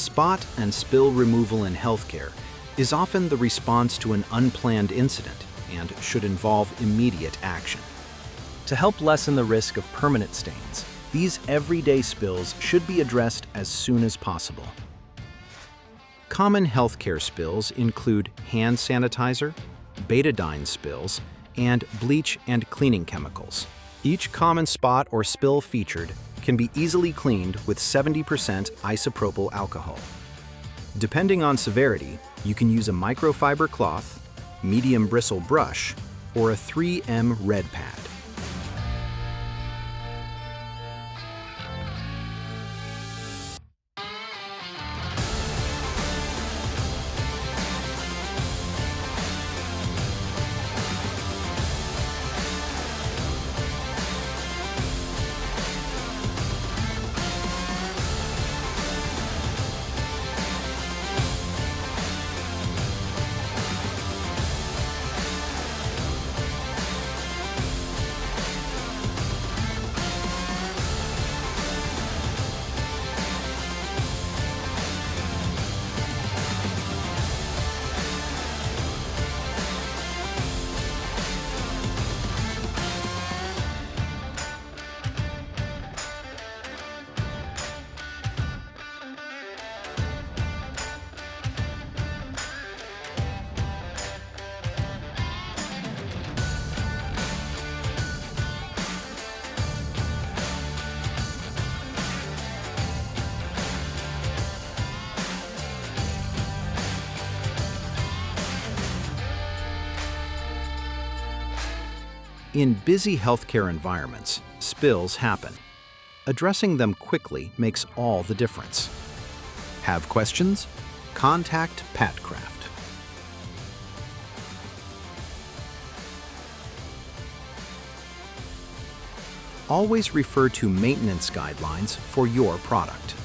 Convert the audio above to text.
Spot and spill removal in healthcare is often the response to an unplanned incident and should involve immediate action. To help lessen the risk of permanent stains, these everyday spills should be addressed as soon as possible. Common healthcare spills include hand sanitizer, betadine spills, and bleach and cleaning chemicals. Each common spot or spill featured can be easily cleaned with 70% isopropyl alcohol. Depending on severity, you can use a microfiber cloth, medium bristle brush, or a 3M red pad. In busy healthcare environments, spills happen. Addressing them quickly makes all the difference. Have questions? Contact Patcraft. Always refer to maintenance guidelines for your product.